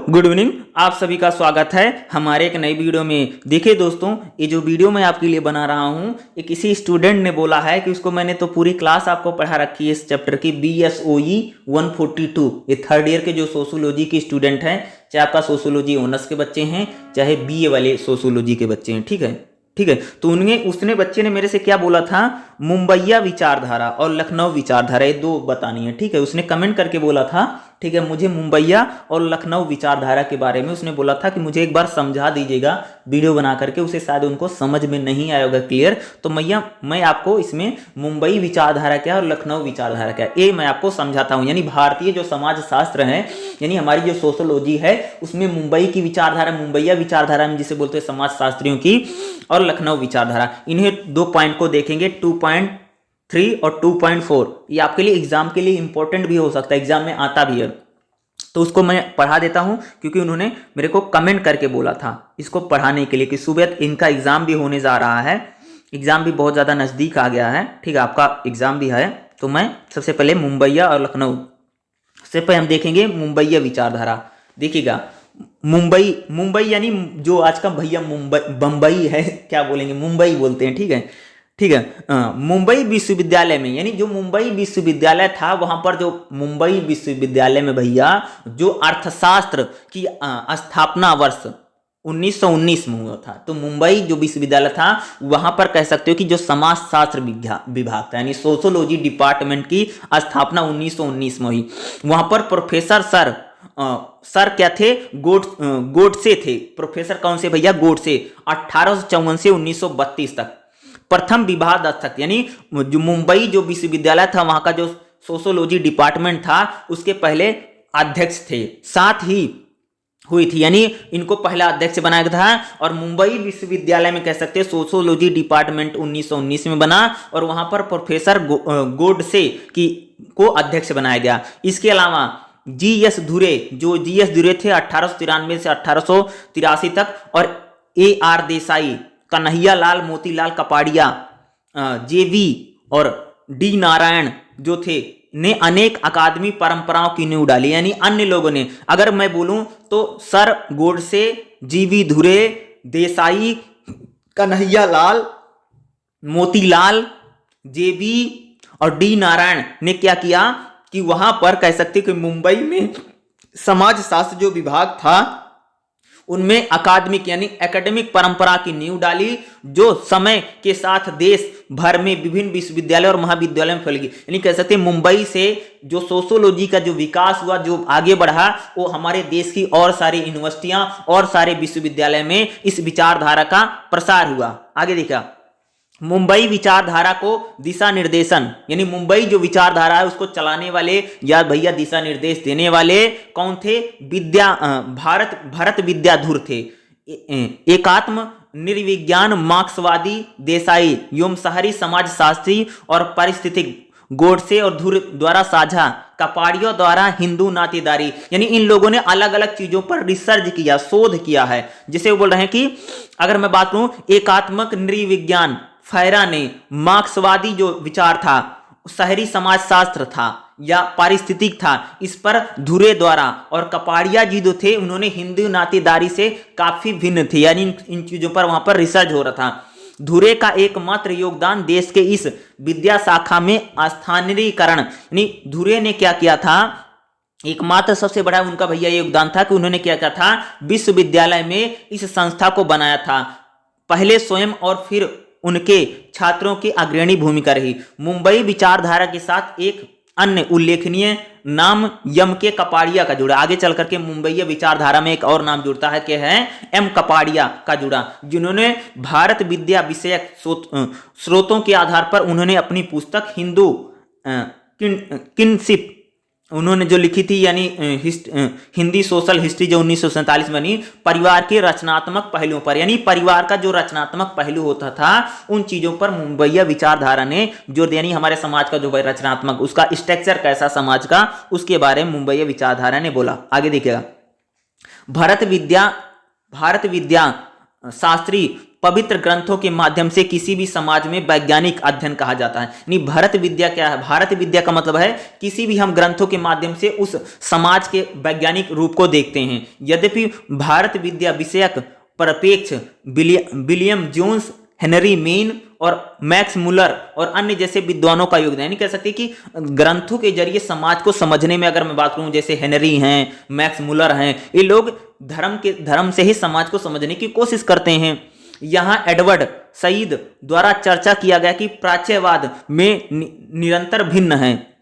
Good evening. आप सभी का स्वागत है हमारे एक नई वीडियो में। देखिए दोस्तों, ये जो वीडियो मैं आपके लिए बना रहा हूँ, ये किसी स्टूडेंट ने बोला है कि उसको मैंने तो पूरी क्लास आपको पढ़ा रखी है इस चैप्टर की, BSOE 142। ये थर्ड ईयर के जो सोशोलॉजी के स्टूडेंट हैं, चाहे आपका सोशोलॉजी ऑनर्स के बच्चे हैं चाहे BA वाले सोशोलॉजी के बच्चे हैं, ठीक है। तो उसने बच्चे ने मेरे से क्या बोला था, मुंबईया विचारधारा और लखनऊ विचारधारा, ये दो बतानी है, ठीक है। उसने कमेंट करके बोला था, ठीक है, मुझे मुंबईया और लखनऊ विचारधारा के बारे में उसने बोला था कि मुझे एक बार समझा दीजिएगा वीडियो बना करके, उसे शायद उनको समझ में नहीं आया होगा क्लियर। तो मैं आपको इसमें मुंबई विचारधारा क्या और लखनऊ विचारधारा क्या, ये मैं आपको समझाता हूँ। यानी भारतीय जो समाज शास्त्र है, यानी हमारी जो सोशोलॉजी है, उसमें मुंबई की विचारधारा, मुंबईया विचारधारा में जिसे बोलते हैं समाज शास्त्रियों की, और लखनऊ विचारधारा, इन्हें दो पॉइंट को देखेंगे, 2.3 और 2.4। ये आपके लिए एग्जाम के लिए इंपॉर्टेंट भी हो सकता है, एग्जाम में आता भी है। तो उसको मैं पढ़ा देता हूं क्योंकि उन्होंने मेरे को कमेंट करके बोला था इसको पढ़ाने के लिए कि सुबह इनका एग्जाम भी होने जा रहा है, एग्जाम भी बहुत ज़्यादा नज़दीक आ गया है, ठीक है, आपका एग्जाम भी है। तो मैं सबसे पहले मुंबईया और लखनऊ से पहले हम देखेंगे मुंबईया विचारधारा। देखिएगा, मुंबई यानी जो आज का भैया बम्बई है, क्या बोलेंगे, मुंबई बोलते हैं, ठीक है। मुंबई विश्वविद्यालय में, यानी जो मुंबई विश्वविद्यालय था, वहां पर जो मुंबई विश्वविद्यालय में भैया जो अर्थशास्त्र की स्थापना वर्ष 1919 में हुआ था। तो मुंबई जो विश्वविद्यालय था, वहां पर कह सकते हो कि जो समाज शास्त्र विभाग था, यानी सोशोलॉजी डिपार्टमेंट की स्थापना 1919 में हुई। वहां पर प्रोफेसर सर क्या थे, गोडसे थे। प्रोफेसर कौन से भैया, गोडसे। 1854 से 1932 तक प्रथम विभागाध्यक्ष, यानी जो मुंबई जो विश्वविद्यालय था, वहां का जो सोशोलॉजी डिपार्टमेंट था, उसके पहले अध्यक्ष थे, साथ ही हुई थी, यानी इनको पहला अध्यक्ष बनाया था। और मुंबई विश्वविद्यालय में कह सकते हैं सोशोलॉजी डिपार्टमेंट 1919 में बना, और वहां पर प्रोफेसर गोडसे को अध्यक्ष बनाया गया। इसके अलावा GS धुरे, जो GS धुरे थे 1893 से 1883 तक, और AR देसाई, कन्हैया लाल मोतीलाल कपाड़िया, JV और D नारायण जो थे, ने अनेक अकादमी परंपराओं की नींव डाली। यानी अन्य लोगों ने, अगर मैं बोलूं तो sir Godse, GV धुरे, Desai, Kanhaiya Lal, Motilal, JV और D नारायण ने क्या किया कि वहां पर कह सकते कि मुंबई में समाज शास्त्र जो विभाग था, उनमें अकादमिक यानी एकेडमिक परंपरा की नींव डाली, जो समय के साथ देश भर में विभिन्न विश्वविद्यालय और महाविद्यालय में फैल गई। यानी कह सकते हैं मुंबई से जो सोशोलॉजी का जो विकास हुआ, जो आगे बढ़ा, वो हमारे देश की और सारी यूनिवर्सिटियां और सारे विश्वविद्यालय में इस विचारधारा का प्रसार हुआ। आगे देखा, मुंबई विचारधारा को दिशा निर्देशन, यानी मुंबई जो विचारधारा है उसको चलाने वाले या भैया दिशा निर्देश देने वाले कौन थे, भरत विद्याधुर थे। एकात्म निर्विज्ञान मार्क्सवादी देसाई एवं शहरी समाज शास्त्री और पारिस्थितिक गोडसे और धुर द्वारा साझा, कपाड़ियों द्वारा हिंदू नातेदारी, यानी इन लोगों ने अलग अलग चीजों पर रिसर्च किया, शोध किया है। जिसे वो बोल रहे हैं कि अगर मैं बात करूं, एकात्मक निर्विज्ञान फैरा ने, मार्क्सवादी जो विचार था, शहरी समाज शास्त्र था या पारिस्थितिक था, इस पर धुरे द्वारा, और कपाड़िया जी जो थे, उन्होंने हिंदू नातेदारी से काफी भिन्न थे, यानी इन चीजों पर वहां पर रिसर्च हो रहा था। धुरे का एकमात्र योगदान देश के इस विद्या शाखा में स्थानीयकरण, यानी धुरे ने क्या किया था, एकमात्र सबसे बड़ा उनका भैया योगदान था कि उन्होंने क्या किया था, विश्वविद्यालय में इस संस्था को बनाया था। पहले स्वयं और फिर उनके छात्रों की अग्रणी भूमिका रही। मुंबई विचारधारा के साथ एक अन्य उल्लेखनीय नाम यम के कपाड़िया का जुड़ा। आगे चल करके मुंबई विचारधारा में एक और नाम जुड़ता है, क्या है, M कपाड़िया का जुड़ा, जिन्होंने भारत विद्या विषयक स्रोतों के आधार पर उन्होंने अपनी पुस्तक हिंदू किनशिप उन्होंने जो लिखी थी, यानी हिंदी सोशल हिस्ट्री जो 1947 में बनी, परिवार के रचनात्मक पहलुओं पर, यानी परिवार का जो रचनात्मक पहलू होता था, उन चीजों पर मुंबईया विचारधारा ने जो, यानी हमारे समाज का जो रचनात्मक, उसका स्ट्रक्चर कैसा समाज का, उसके बारे में मुंबईया विचारधारा ने बोला। आगे देखिएगा, भारत विद्या शास्त्रीय पवित्र ग्रंथों के माध्यम से किसी भी समाज में वैज्ञानिक अध्ययन कहा जाता है। यानी भारत विद्या क्या है? भारत विद्या का मतलब है किसी भी हम ग्रंथों के माध्यम से उस समाज के वैज्ञानिक रूप को देखते हैं। यद्यपि भारत विद्या विषयक परिप्रेक्ष विलियम जोन्स, हेनरी मेन और मैक्स मुलर और अन्य जैसे विद्वानों का योगदान, यानी कह सकते हैं कि ग्रंथों के जरिए समाज को समझने में अगर मैं बात करूं, जैसे हेनरी हैं, मैक्स मुलर हैं, ये लोग धर्म से ही समाज को समझने की कोशिश करते हैं। यहां एडवर्ड सईद द्वारा चर्चा किया गया कि प्राच्यवाद में निरंतर भिन्न है।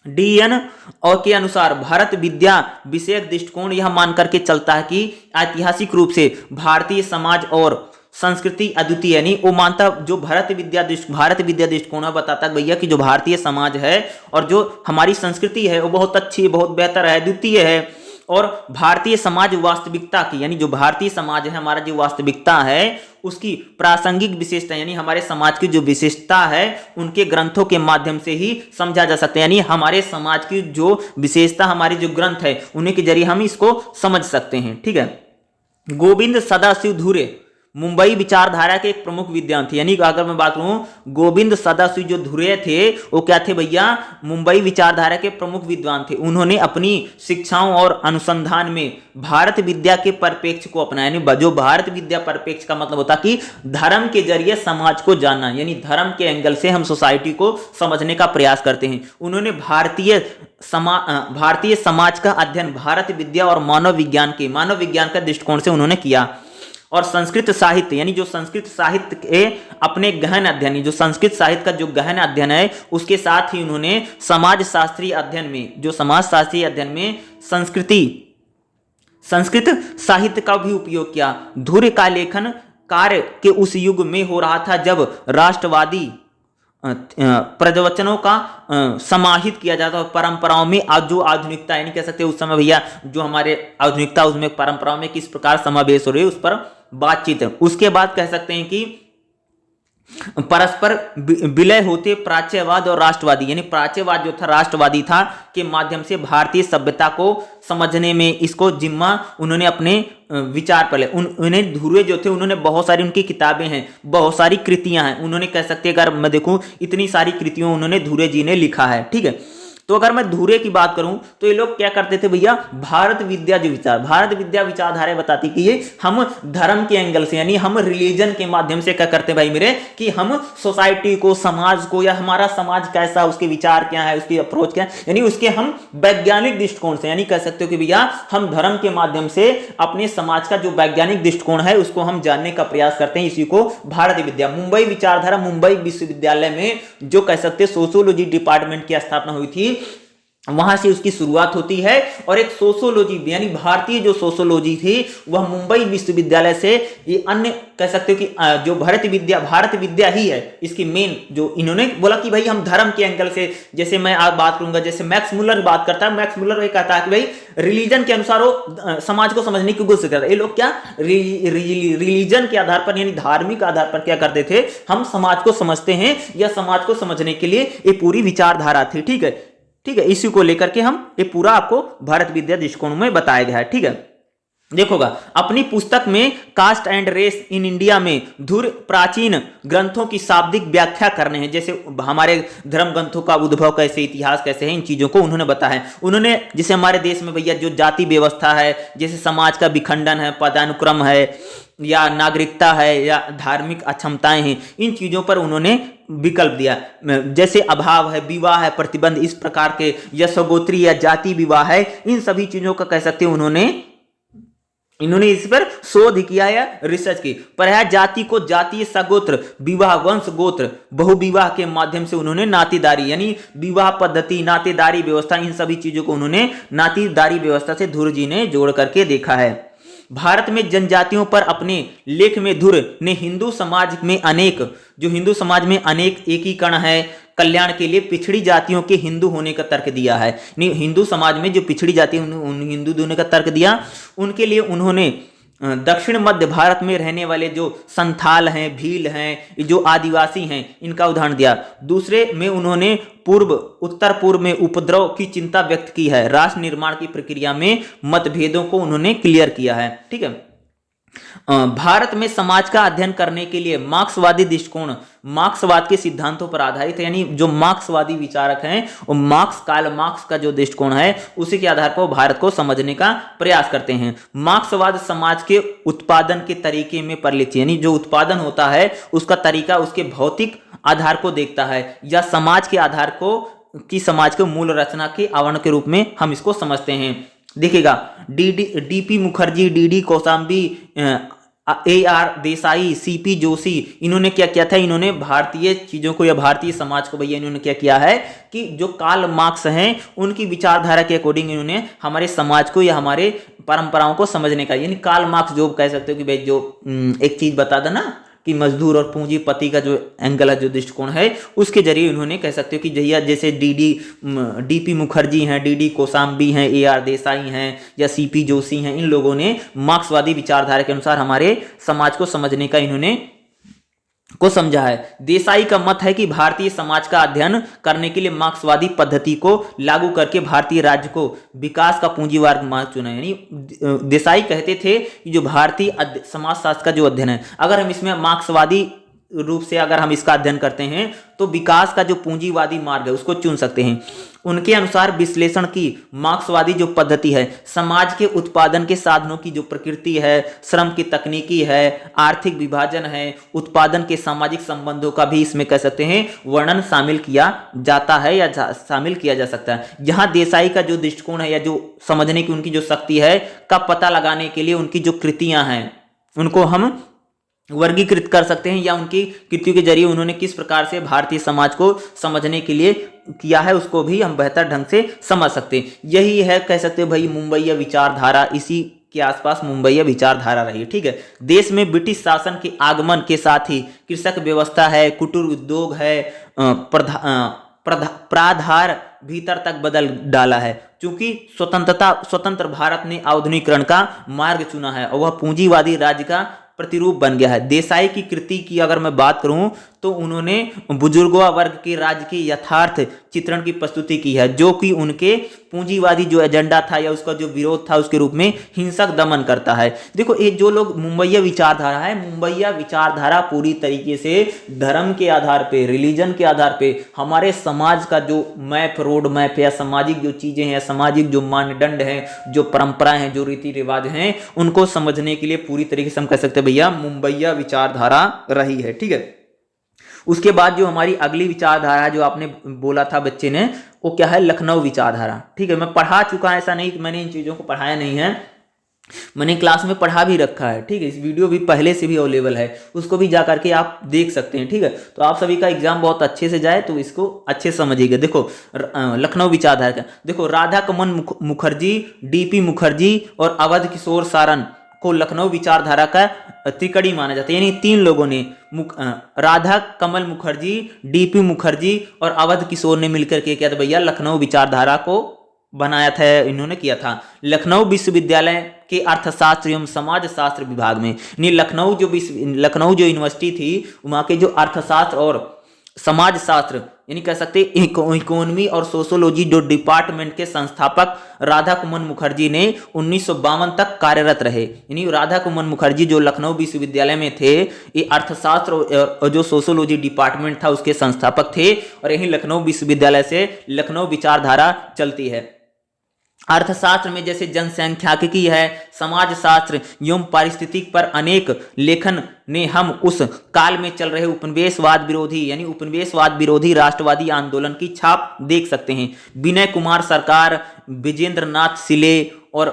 डीएन और के अनुसार भारत विद्या विषयक दृष्टिकोण यह मान करके चलता है कि ऐतिहासिक रूप से भारतीय समाज और संस्कृति अद्वितीय, यानी वो मानता जो भारत विद्या दृष्टिकोण बताता भैया कि जो भारतीय समाज है और जो हमारी संस्कृति है वो बहुत अच्छी है, बहुत बेहतर है, अद्वितीय है। और भारतीय समाज वास्तविकता की, यानी जो भारतीय समाज है हमारा जो वास्तविकता है उसकी प्रासंगिक विशेषता, यानी हमारे समाज की जो विशेषता है उनके ग्रंथों के माध्यम से ही समझा जा सकता है। यानी हमारे समाज की जो विशेषता, हमारे जो ग्रंथ है उन्हीं के जरिए हम इसको समझ सकते हैं। ठीक है। गोविंद सदाशिव धुरे मुंबई विचारधारा के एक प्रमुख विद्वान थे। यानी अगर मैं बात करूं, गोविंद सदाशिव जो धुरे थे वो क्या थे भैया? मुंबई विचारधारा के प्रमुख विद्वान थे। उन्होंने अपनी शिक्षाओं और अनुसंधान में भारत विद्या के परिप्रेक्ष्य को अपनाया। यानी जो भारत विद्या परिप्रेक्ष्य का मतलब होता कि धर्म के जरिए समाज को जानना, यानी धर्म के एंगल से हम सोसाइटी को समझने का प्रयास करते हैं। उन्होंने भारतीय समाज का अध्ययन भारत विद्या और मानव विज्ञान का दृष्टिकोण से उन्होंने किया। और संस्कृत साहित्य, यानी जो संस्कृत साहित्य के अपने गहन अध्ययन, जो संस्कृत साहित्य का जो गहन अध्ययन है उसके साथ ही उन्होंने समाज शास्त्रीय अध्ययन में संस्कृत साहित्य का भी उपयोग किया। धुरे का लेखन कार्य के उस युग में हो रहा था जब राष्ट्रवादी प्रवचनों का समाहित किया जाता है। परंपराओं में जो आधुनिकता, यानी कह सकते हैं उस समय भैया जो हमारे आधुनिकता उसमें परंपराओं में किस प्रकार समावेश हो रही है उस पर बातचीत है। उसके बाद कह सकते हैं कि परस्पर विलय होते प्राच्यवाद और राष्ट्रवादी, यानी प्राच्यवाद जो था राष्ट्रवादी था के माध्यम से भारतीय सभ्यता को समझने में इसको जिम्मा उन्होंने अपने विचार पर ले। उन्हें धुरे जो थे उन्होंने बहुत सारी उनकी किताबें हैं, बहुत सारी कृतियां हैं। उन्होंने कह सकते हैं, अगर मैं देखूं इतनी सारी कृतियों उन्होंने धुरे जी ने लिखा है। ठीक है। तो अगर मैं धुरे की बात करूं तो ये लोग क्या करते थे भैया? भारत विद्या विचारधारा बताती कि ये हम धर्म के एंगल से, यानी हम रिलीजन के माध्यम से क्या करते भाई मेरे, कि हम सोसाइटी को, समाज को, या हमारा समाज कैसा, उसके विचार क्या है, उसकी अप्रोच क्या है, यानी उसके हम वैज्ञानिक दृष्टिकोण से, यानी कह सकते हो कि भैया हम धर्म के माध्यम से अपने समाज का जो वैज्ञानिक दृष्टिकोण है उसको हम जानने का प्रयास करते हैं। इसी को भारत विद्या, मुंबई विचारधारा मुंबई विश्वविद्यालय में जो कह सकते सोशियोलॉजी डिपार्टमेंट की स्थापना हुई थी, वहां से उसकी शुरुआत होती है। और एक सोशियोलॉजी, यानी भारतीय जो सोशियोलॉजी थी वह मुंबई विश्वविद्यालय से, ये अन्य कह सकते हो कि जो भारत विद्या ही है इसकी मेन, जो इन्होंने बोला कि भाई हम धर्म के एंगल से, जैसे मैं आज बात करूंगा, जैसे मैक्स मुलर बात करता है, मैक्स मुलर ये कहता है कि भाई रिलीजन के अनुसार वो समाज को समझने की कोशिश करता है। ये लोग क्या रिलीजन के आधार पर, यानी धार्मिक आधार पर क्या करते थे, हम समाज को समझते हैं या समाज को समझने के लिए ये पूरी विचारधारा थी। ठीक है। इसी को लेकर के हम ये पूरा आपको भारत विद्या दृष्टिकोण में बताया गया है। ठीक है। देखोगा अपनी पुस्तक में caste and race in India में धुर प्राचीन ग्रंथों की शाब्दिक व्याख्या करने हैं, जैसे हमारे धर्म ग्रंथों का उद्भव कैसे, इतिहास कैसे है, इन चीजों को उन्होंने बताया है। उन्होंने जैसे हमारे देश में भैया जो जाति व्यवस्था है, जैसे समाज का विखंडन है, पदानुक्रम है, या नागरिकता है, या धार्मिक अक्षमताएं हैं, इन चीजों पर उन्होंने विकल्प दिया। जैसे अभाव है, विवाह है, प्रतिबंध, इस प्रकार के, या सगोत्री या जाति विवाह है, इन सभी चीजों का कह सकते हैं इन्होंने इस पर शोध किया या रिसर्च की। पर जाति को जातीय सगोत्र विवाह, वंश गोत्र, बहुविवाह के माध्यम से उन्होंने नातेदारी, यानी विवाह पद्धति, नातेदारी व्यवस्था, इन सभी चीजों को उन्होंने नातेदारी व्यवस्था से धुर जी ने जोड़ करके देखा है। भारत में जनजातियों पर अपने लेख में धुर ने हिंदू समाज में अनेक एकीकरण है, कल्याण के लिए पिछड़ी जातियों के हिंदू होने का तर्क दिया है। हिंदू समाज में जो पिछड़ी जाति हिंदू होने का तर्क दिया, उनके लिए उन्होंने दक्षिण मध्य भारत में रहने वाले जो संथाल हैं, भील हैं, जो आदिवासी हैं, इनका उदाहरण दिया। दूसरे में उन्होंने उत्तर पूर्व में उपद्रव की चिंता व्यक्त की है। राष्ट्र निर्माण की प्रक्रिया में मतभेदों को उन्होंने क्लियर किया है। ठीक है। भारत में समाज का अध्ययन करने के लिए मार्क्सवादी दृष्टिकोण मार्क्सवाद के सिद्धांतों पर आधारित है, यानी जो मार्क्सवादी विचारक हैं वो कार्ल मार्क्स का जो दृष्टिकोण है उसी के आधार पर वो भारत को समझने का प्रयास करते हैं। मार्क्सवाद समाज के उत्पादन के तरीके में परिलक्षित, यानी जो उत्पादन होता है उसका तरीका उसके भौतिक आधार को देखता है या समाज के आधार को कि समाज के मूल रचना के आवरण के रूप में हम इसको समझते हैं। देखिएगा DP Mukherjee, DD Kaushambi, AR Desai, CP Joshi, इन्होंने क्या किया था, इन्होंने भारतीय चीजों को या भारतीय समाज को भैया इन्होंने क्या किया है कि जो कार्ल मार्क्स हैं उनकी विचारधारा के अकॉर्डिंग इन्होंने हमारे समाज को या हमारे परंपराओं को समझने का, यानी कार्ल मार्क्स जो कह सकते हो कि भाई जो एक चीज बता देना कि मजदूर और पूंजीपति का जो एंगल है, जो दृष्टिकोण है, उसके जरिए उन्होंने कह सकते हो कि जहिया जैसे डीपी मुखर्जी हैं, डीडी कौशाम्बी हैं, AR देसाई हैं या CP जोशी हैं, इन लोगों ने मार्क्सवादी विचारधारा के अनुसार हमारे समाज को समझने का इन्होंने को समझा है। देसाई का मत है कि भारतीय समाज का अध्ययन करने के लिए मार्क्सवादी पद्धति को लागू करके भारतीय राज्य को विकास का पूंजीवाद मार्ग चुना, यानी देसाई कहते थे कि जो भारतीय समाजशास्त्र का जो अध्ययन है, अगर हम इसमें मार्क्सवादी रूप से अगर हम इसका अध्ययन करते हैं तो विकास का जो पूंजीवादी मार्ग है उसको चुन सकते हैं। उनके अनुसार विश्लेषण की मार्क्सवादी जो पद्धति है समाज के उत्पादन के साधनों की जो प्रकृति है, श्रम की तकनीकी है, आर्थिक विभाजन है, उत्पादन के सामाजिक संबंधों का भी इसमें कह सकते हैं वर्णन शामिल किया जाता है या शामिल किया जा सकता है। जहां देसाई का जो दृष्टिकोण है या जो समझने की उनकी जो शक्ति है का पता लगाने के लिए उनकी जो कृतियां हैं उनको हम वर्गीकृत कर सकते हैं या उनकी कृतियों के जरिए उन्होंने किस प्रकार से भारतीय समाज को समझने के लिए किया है उसको भी हम बेहतर ढंग से समझ सकते हैं। यही है कह सकते हैं भाई मुंबईया विचारधारा, इसी के आसपास मुंबईया विचारधारा रही है। ठीक है, देश में ब्रिटिश शासन के आगमन के साथ ही कृषक व्यवस्था है, कुटीर उद्योग है, प्राधार भीतर तक बदल डाला है। चूंकि स्वतंत्र भारत ने आधुनिकीकरण का मार्ग चुना है और वह पूंजीवादी राज्य का प्रतिरूप बन गया है। देसाई की कृति की अगर मैं बात करूं तो उन्होंने बुजुर्गों वर्ग के राज्य के यथार्थ चित्रण की प्रस्तुति की है जो कि उनके पूंजीवादी जो एजेंडा था या उसका जो विरोध था उसके रूप में हिंसक दमन करता है। देखो ये जो लोग मुंबईया विचारधारा है, मुंबईया विचारधारा पूरी तरीके से धर्म के आधार पे, रिलीजन के आधार पे हमारे समाज का जो मैप, रोड मैप या सामाजिक जो चीजें हैं, सामाजिक जो मानदंड हैं, जो परंपराएं हैं, जो रीति रिवाज हैं, उनको समझने के लिए पूरी तरीके से हम कह सकते हैं भैया मुंबईया विचारधारा रही है। ठीक है, उसके बाद जो हमारी अगली विचारधारा है जो आपने बोला था बच्चे ने, वो क्या है, लखनऊ विचारधारा। ठीक है, मैं पढ़ा चुका है, ऐसा नहीं कि मैंने इन चीजों को पढ़ाया नहीं है, मैंने क्लास में पढ़ा भी रखा है। ठीक है, इस वीडियो भी पहले से भी अवेलेबल है, उसको भी जा करके आप देख सकते हैं। ठीक है, तो आप सभी का एग्जाम बहुत अच्छे से जाए तो इसको अच्छे से समझिएगा। देखो लखनऊ विचारधारा का देखो, राधा कमल मुखर्जी, DP मुखर्जी और अवध किशोर सारन को लखनऊ विचारधारा का त्रिकड़ी माना जाता है। यानी तीन लोगों ने राधा कमल मुखर्जी, DP मुखर्जी और अवध किशोर ने मिलकर के क्या था भैया लखनऊ विचारधारा को बनाया था, इन्होंने किया था। लखनऊ विश्वविद्यालय के अर्थशास्त्र एवं समाज शास्त्र विभाग में, यानी लखनऊ जो यूनिवर्सिटी थी वहाँ के जो अर्थशास्त्र और समाज शास्त्र यानी कह सकते इकोनॉमी और सोशोलॉजी जो डिपार्टमेंट के संस्थापक राधा कुमन मुखर्जी ने 1952 तक कार्यरत रहे। यानी राधा कुमन मुखर्जी जो लखनऊ विश्वविद्यालय में थे, ये अर्थशास्त्र और जो सोशोलॉजी डिपार्टमेंट था उसके संस्थापक थे और यही लखनऊ विश्वविद्यालय से लखनऊ विचारधारा चलती है। अर्थशास्त्र में जैसे जनसंख्याकी है, समाज शास्त्र एवं पारिस्थितिक पर अनेक लेखन ने हम उस काल में चल रहे उपनिवेशवाद विरोधी यानी उपनिवेशवाद विरोधी राष्ट्रवादी आंदोलन की छाप देख सकते हैं। विनय कुमार सरकार, विजेंद्र नाथ सिले और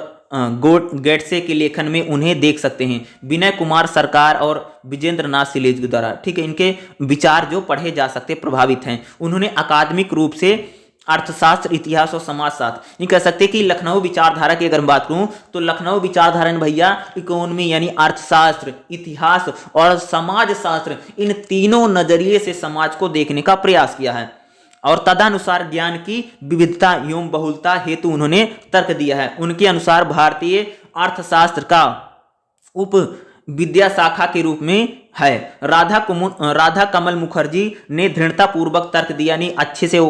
गेट्से के लेखन में उन्हें देख सकते हैं। विनय कुमार सरकार और विजेंद्र नाथ सिले के द्वारा, ठीक है, इनके विचार जो पढ़े जा सकते प्रभावित हैं। उन्होंने अकादमिक रूप से अर्थशास्त्र, इतिहास और समाजशास्त्र, ये कह सकते हैं कि लखनऊ विचारधारा की अगर बात करूं तो लखनऊ विचारधारा ने भैया इकोनॉमी यानी अर्थशास्त्र, इतिहास और समाजशास्त्र इन तीनों नजरिए से समाज को देखने का प्रयास किया है और तदनुसार ज्ञान की विविधता एवं बहुलता हेतु उन्होंने तर्क दिया है। उनके अनुसार भारतीय अर्थशास्त्र का उप विद्या शाखा के रूप में है। राधा कमल मुखर्जी ने दृढ़ता पूर्वक तर्क दिया, यानी अच्छे से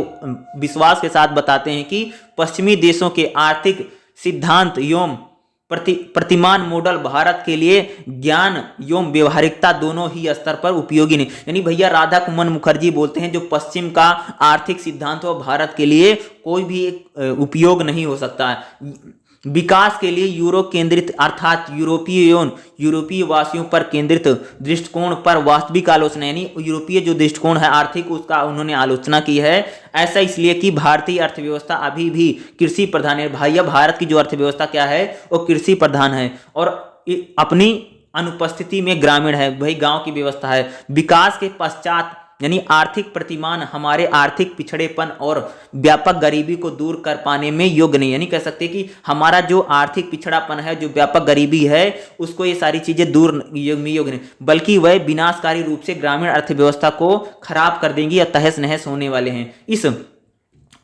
विश्वास के साथ बताते हैं कि पश्चिमी देशों के आर्थिक सिद्धांत एवं प्रतिमान मॉडल भारत के लिए ज्ञान एवं व्यवहारिकता दोनों ही स्तर पर उपयोगी नहीं। यानी भैया राधाकुमन मुखर्जी बोलते हैं जो पश्चिम का आर्थिक सिद्धांत हो भारत के लिए कोई भी उपयोग नहीं हो सकता है। विकास के लिए यूरो केंद्रित अर्थात यूरोपीय वासियों पर केंद्रित दृष्टिकोण पर वास्तविक आलोचना, यानी यूरोपीय जो दृष्टिकोण है आर्थिक उसका उन्होंने आलोचना की है। ऐसा इसलिए कि भारतीय अर्थव्यवस्था अभी भी कृषि प्रधान है। भैया भारत की जो अर्थव्यवस्था क्या है वो कृषि प्रधान है और अपनी अनुपस्थिति में ग्रामीण है, वही गांव की व्यवस्था है। विकास के पश्चात यानी आर्थिक प्रतिमान हमारे आर्थिक पिछड़ेपन और व्यापक गरीबी को दूर कर पाने में योग्य नहीं, यानी कह सकते कि हमारा जो आर्थिक पिछड़ापन है, जो व्यापक गरीबी है, उसको ये सारी चीजें दूर योग्य नहीं, बल्कि वह विनाशकारी रूप से ग्रामीण अर्थव्यवस्था को खराब कर देंगी या तहस नहस होने वाले हैं। इस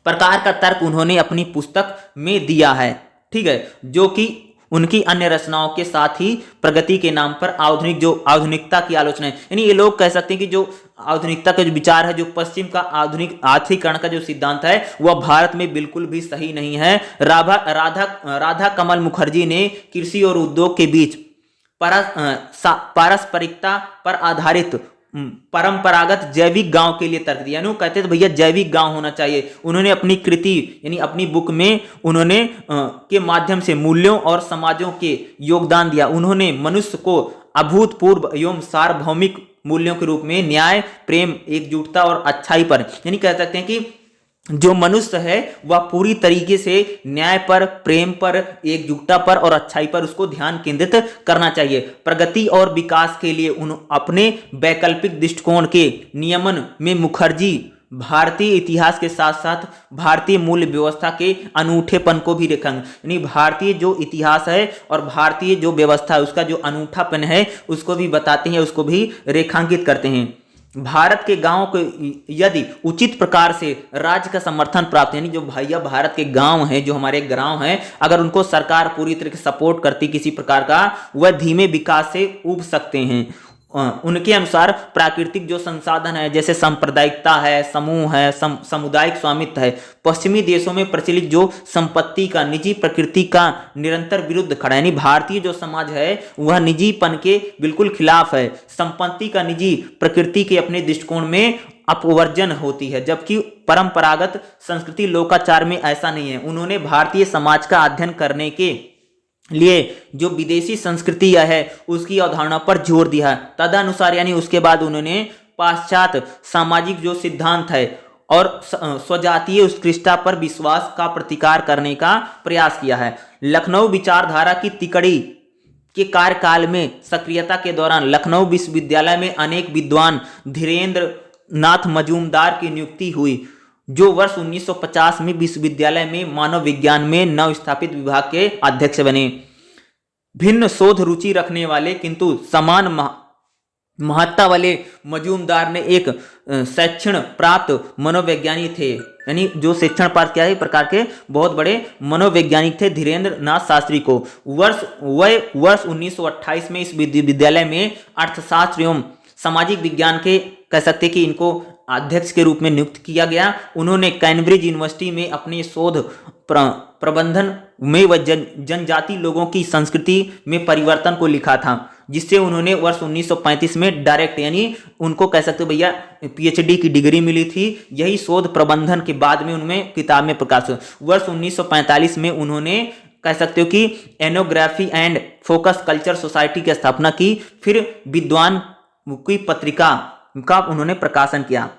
प्रकार का तर्क उन्होंने अपनी पुस्तक में दिया है, ठीक है, जो कि उनकी अन्य रचनाओं के साथ ही प्रगति के नाम पर आधुनिकता की आलोचना है। यानी ये लोग कह सकते हैं कि जो आधुनिकता का जो विचार है, जो पश्चिम का आधुनिक आर्थिकरण का जो सिद्धांत है वह भारत में बिल्कुल भी सही नहीं है। राधा कमल मुखर्जी ने कृषि और उद्योग के बीच पारस्परिकता पर आधारित परंपरागत जैविक गांव के लिए तर्क दिया। यानी वो कहते थे भैया जैविक गांव होना चाहिए। उन्होंने अपनी कृति यानी अपनी बुक में उन्होंने के माध्यम से मूल्यों और समाजों के योगदान दिया। उन्होंने मनुष्य को अभूतपूर्व एवं सार्वभौमिक मूल्यों के रूप में न्याय, प्रेम, एकजुटता और अच्छाई पर, यानी कह सकते हैं कि जो मनुष्य है वह पूरी तरीके से न्याय पर, प्रेम पर, एकजुटता पर और अच्छाई पर उसको ध्यान केंद्रित करना चाहिए। प्रगति और विकास के लिए अपने वैकल्पिक दृष्टिकोण के नियमन में मुखर्जी भारतीय इतिहास के साथ साथ भारतीय मूल्य व्यवस्था के अनूठेपन को भी रेखांकन, यानी भारतीय जो इतिहास है और भारतीय जो व्यवस्था है उसका जो अनूठापन है उसको भी बताते हैं, उसको भी रेखांकित करते हैं। भारत के गांव को यदि उचित प्रकार से राज्य का समर्थन प्राप्त, यानी जो भैया भारत के गांव हैं, जो हमारे गांव हैं, अगर उनको सरकार पूरी तरह से सपोर्ट करती किसी प्रकार का, वह धीमे विकास से उब सकते हैं। उनके अनुसार प्राकृतिक जो संसाधन है जैसे सांप्रदायिकता है, समूह है, सामुदायिक स्वामित्व है, पश्चिमी देशों में प्रचलित जो संपत्ति का निजी प्रकृति का निरंतर विरुद्ध खड़ा है। यानी भारतीय जो समाज है वह निजीपन के बिल्कुल खिलाफ है। संपत्ति का निजी प्रकृति के अपने दृष्टिकोण में अपवर्जन होती है, जबकि परंपरागत संस्कृति लोकाचार में ऐसा नहीं है। उन्होंने भारतीय समाज का अध्ययन करने के लिए जो विदेशी संस्कृति है उसकी अवधारणा पर जोर दिया। तदनुसार यानी उसके बाद उन्होंने पाश्चात्य सामाजिक जो सिद्धांत है और स्वजातीय उत्कृष्टता पर विश्वास का प्रतिकार करने का प्रयास किया है। लखनऊ विचारधारा की तिकड़ी के कार्यकाल में सक्रियता के दौरान लखनऊ विश्वविद्यालय में अनेक विद्वान धीरेन्द्र नाथ मजूमदार की नियुक्ति हुई, जो वर्ष 1950 में विश्वविद्यालय में मानव विज्ञान में नव स्थापित विभाग के अध्यक्ष बने। भिन्न शोध रुचि रखने वाले किंतु समान महत्ता वाले मजूमदार ने एक शिक्षण प्राप्त मनोवैज्ञानिक थे, यानी जो शिक्षण प्राप्त किया है प्रकार के बहुत बड़े मनोवैज्ञानिक थे धीरेन्द्र नाथ शास्त्री को। वर्ष 1928 में इस विश्वविद्यालय में अर्थशास्त्र एवं सामाजिक विज्ञान के कह सकते कि इनको अध्यक्ष के रूप में नियुक्त किया गया। उन्होंने कैम्ब्रिज यूनिवर्सिटी में अपने शोध प्रबंधन में व जनजाति लोगों की संस्कृति में परिवर्तन को लिखा था, जिससे उन्होंने वर्ष 1935 में डायरेक्ट यानी उनको कह सकते भैया पीएचडी की डिग्री मिली थी। यही शोध प्रबंधन के बाद में उनमें किताब में प्रकाश हुआ। वर्ष 1945 में उन्होंने कह सकते हो कि एनोग्राफी एंड फोकस कल्चर सोसाइटी की स्थापना की। फिर विद्वान की पत्रिका का उन्होंने प्रकाशन किया।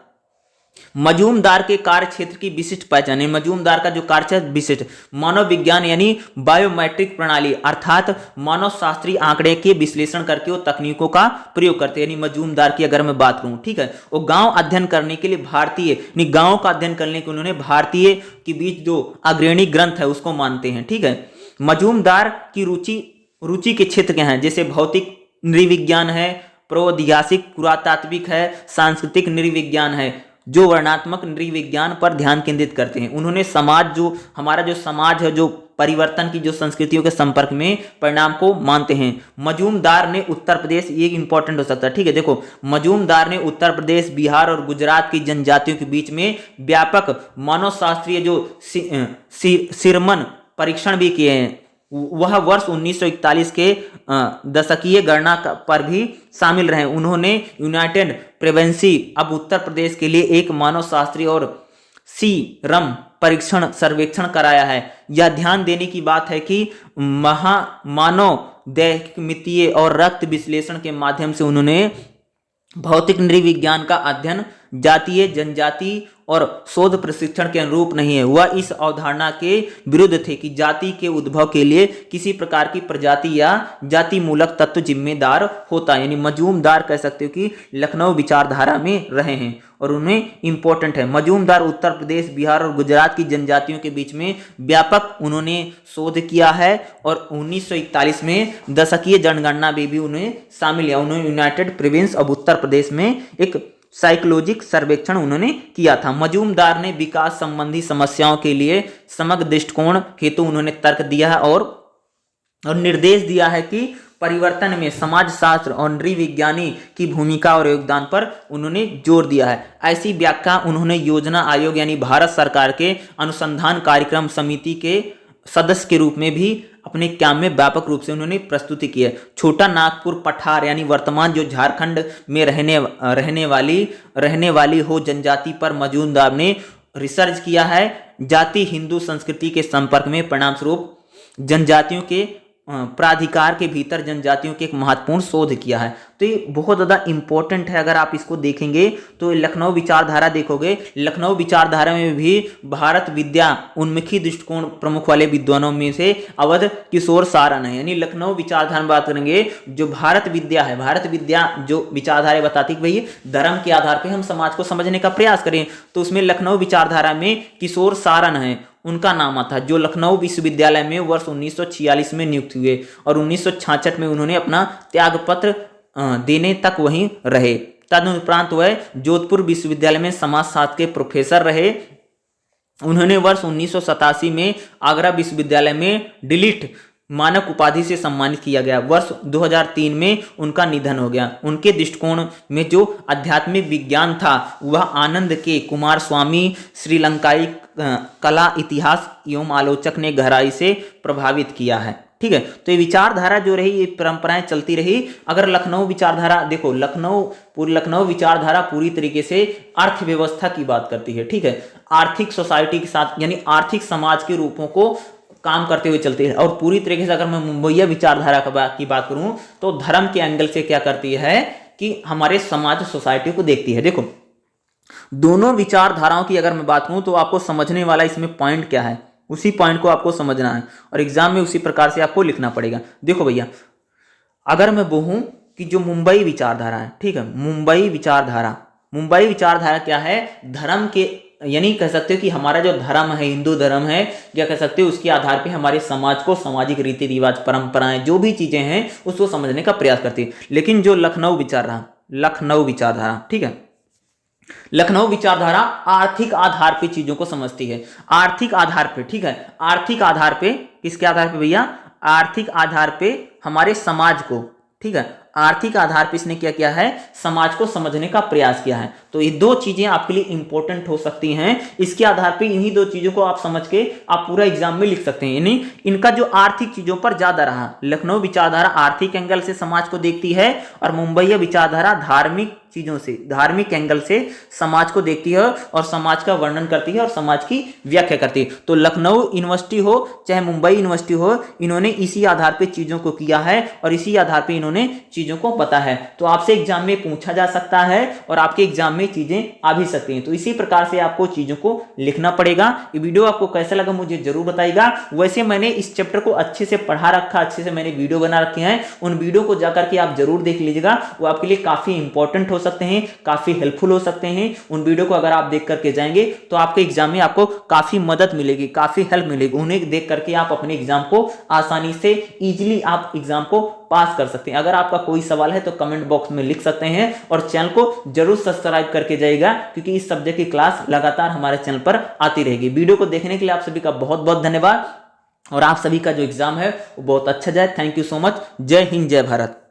मजूमदार के कार्य क्षेत्र की विशिष्ट पहचान है। मजूमदार का जो कार्य क्षेत्र विशिष्ट मानव विज्ञान यानी बायोमेट्रिक प्रणाली अर्थात मानव शास्त्रीय आंकड़े के विश्लेषण करके वो तकनीकों का प्रयोग करते हैं। यानी मजूमदार की अगर मैं बात करूं, ठीक है, वो गांव अध्ययन करने के लिए भारतीय यानी गांव का अध्ययन करने के उन्होंने भारतीय के बीच जो अग्रणी ग्रंथ है उसको मानते हैं, ठीक है। मजूमदार की रुचि के क्षेत्र क्या है, जैसे भौतिक नृविज्ञान है, प्रौद्योगिक पुरातात्विक है, सांस्कृतिक नृविज्ञान है, जो वर्णात्मक नृविज्ञान पर ध्यान केंद्रित करते हैं। उन्होंने समाज जो हमारा जो समाज है जो परिवर्तन की जो संस्कृतियों के संपर्क में परिणाम को मानते हैं। मजूमदार ने उत्तर प्रदेश, ये इंपॉर्टेंट हो सकता है, ठीक है, देखो मजूमदार ने उत्तर प्रदेश, बिहार और गुजरात की जनजातियों के बीच में व्यापक मानव शास्त्रीय जो सिरमन परीक्षण भी किए हैं। वह वर्ष 1941 के दशकीय गणना पर भी शामिल रहे। उन्होंने यूनाइटेड प्रेवेंसी अब उत्तर प्रदेश के लिए एक मानव शास्त्री और सीरम परीक्षण सर्वेक्षण कराया है। यह ध्यान देने की बात है कि मानव दैहिक और रक्त विश्लेषण के माध्यम से उन्होंने भौतिक नृविज्ञान का अध्ययन जातीय जनजाति और शोध प्रशिक्षण के अनुरूप नहीं है। वह इस अवधारणा के विरुद्ध थे कि जाति के उद्भव के लिए किसी प्रकार की प्रजाति या जाति मूलक तत्व जिम्मेदार होता है। यानी मजूमदार कह सकते हो कि लखनऊ विचारधारा में रहे हैं और उन्हें इंपॉर्टेंट है। मजूमदार उत्तर प्रदेश, बिहार और गुजरात की जनजातियों के बीच में व्यापक उन्होंने शोध किया है और 1941 में दशकीय जनगणना में भी उन्हें शामिल किया। उन्होंने United province of Uttar Pradesh में एक साइकोलॉजिक सर्वेक्षण उन्होंने किया था। मजूमदार ने विकास संबंधी समस्याओं के लिए समग्र दृष्टिकोण हेतु उन्होंने तर्क दिया है और निर्देश दिया है कि परिवर्तन में समाजशास्त्र और नृविज्ञानी की भूमिका और योगदान पर उन्होंने जोर दिया है। ऐसी व्याख्या उन्होंने योजना आयोग यानी भारत सरकार के अनुसंधान कार्यक्रम समिति के सदस्य के रूप में भी अपने काम में व्यापक रूप से उन्होंने प्रस्तुति की है। छोटा नागपुर पठार यानी वर्तमान जो झारखंड में रहने वाली हो जनजाति पर मजूमदार ने रिसर्च किया है। जाति हिंदू संस्कृति के संपर्क में परिणाम स्वरूप जनजातियों के प्राधिकार के भीतर जनजातियों के एक महत्वपूर्ण शोध किया है। तो ये बहुत ज़्यादा इंपॉर्टेंट है। अगर आप इसको देखेंगे तो लखनऊ विचारधारा देखोगे, लखनऊ विचारधारा में भी भारत विद्या उन्मुखी दृष्टिकोण प्रमुख वाले विद्वानों में से अवध किशोर सारण है। यानी लखनऊ विचारधारा में बात करेंगे जो भारत विद्या है, भारत विद्या जो विचारधारा बताती है कि भाई धर्म के आधार पर हम समाज को समझने का प्रयास करें, तो उसमें लखनऊ विचारधारा में किशोर सारण है, उनका नाम था, जो लखनऊ विश्वविद्यालय में वर्ष 1946 में नियुक्त हुए और 1966 में उन्होंने अपना त्यागपत्र देने तक वहीं रहे। तदुपरांत वह जोधपुर विश्वविद्यालय में समाजशास्त्र के प्रोफेसर रहे। उन्होंने वर्ष 1987 में आगरा विश्वविद्यालय में डिलीट मानक उपाधि से सम्मानित किया गया। वर्ष 2003 में उनका निधन हो गया। उनके दृष्टिकोण में जो आध्यात्मिक विज्ञान था वह आनंद के कुमार स्वामी श्रीलंकाई कला इतिहास एवं आलोचक ने गहराई से प्रभावित किया है। ठीक है, तो ये विचारधारा जो रही, ये परंपराएं चलती रही। अगर लखनऊ विचारधारा देखो, लखनऊ विचारधारा पूरी तरीके से अर्थव्यवस्था की बात करती है। ठीक है, आर्थिक सोसाइटी के साथ यानी आर्थिक समाज के रूपों को काम करते हुए चलती है। और पूरी तरीके से अगर मैं मुंबईया विचारधारा की बात करूं तो धर्म के एंगल से क्या करती है कि हमारे समाज सोसाइटी को देखती है। देखो, दोनों विचारधाराओं की अगर मैं बात करूं तो आपको समझने वाला इसमें पॉइंट क्या है, उसी पॉइंट को आपको समझना है और एग्जाम में उसी प्रकार से आपको लिखना पड़ेगा। देखो भैया, अगर मैं बोलूं कि जो मुंबई विचारधारा है, ठीक है, मुंबई विचारधारा क्या है, धर्म के यानी कह सकते हो कि हमारा जो धर्म है, हिंदू धर्म है, या कह सकते हो उसके आधार पे हमारे समाज को सामाजिक रीति रिवाज, परंपराएं, जो भी चीजें हैं उसको समझने का प्रयास करती है। लेकिन जो लखनऊ विचारधारा, ठीक है, लखनऊ विचारधारा आर्थिक आधार पे चीजों को समझती है। आर्थिक आधार पे, ठीक है, आर्थिक आधार पे, किसके आधार पे भैया, आर्थिक आधार पे हमारे समाज को, ठीक है, आर्थिक आधार पर इसने क्या किया है, समाज को समझने का प्रयास किया है। तो ये दो चीजें आपके लिए इंपॉर्टेंट हो सकती हैं। इसके आधार पे इन्हीं दो चीजों को आप समझ के आप पूरा एग्जाम में लिख सकते हैं। यानी इनका जो आर्थिक चीजों पर ज्यादा रहा, लखनऊ विचारधारा आर्थिक एंगल से समाज को देखती है और मुंबई विचारधारा धार्मिक चीजों से, धार्मिक एंगल से समाज को देखती है और समाज का वर्णन करती है और समाज की व्याख्या करती है। तो लखनऊ यूनिवर्सिटी हो चाहे मुंबई यूनिवर्सिटी हो, इन्होंने इसी आधार पे चीजों को किया है और इसी आधार पे इन्होंने चीजों को पता है। तो आपसे एग्जाम में पूछा जा सकता है और आपके एग्जाम में चीजें आ भी सकती हैं। तो इसी प्रकार से आपको चीजों को लिखना पड़ेगा। ये वीडियो आपको कैसा लगा मुझे जरूर बताइएगा। वैसे मैंने इस चैप्टर को अच्छे से पढ़ा रखा, अच्छे से मैंने वीडियो बना रखे हैं, उन वीडियो को जाकर के आप जरूर देख लीजिएगा। वो आपके लिए काफी इंपॉर्टेंट हो सकते हैं, काफी हेल्पफुल हो सकते हैं। उन वीडियो को अगर आप देख करके जाएंगे तो आपके एग्जाम में आपको काफी मदद मिलेगी, काफी हेल्प मिलेगी। उन्हें देख करके आप अपने एग्जाम को आसानी से इजीली आप एग्जाम को पास कर सकते हैं। अगर आपका कोई सवाल है तो कमेंट बॉक्स में लिख सकते हैं और चैनल को जरूर सब्सक्राइब करके जाइएगा, क्योंकि इस सब्जेक्ट की क्लास लगातार हमारे चैनल पर आती रहेगी। वीडियो को देखने के लिए आप सभी का बहुत बहुत धन्यवाद और आप सभी का जो एग्जाम है वो बहुत अच्छा जाए। Thank you so much. जय हिंद, जय भारत।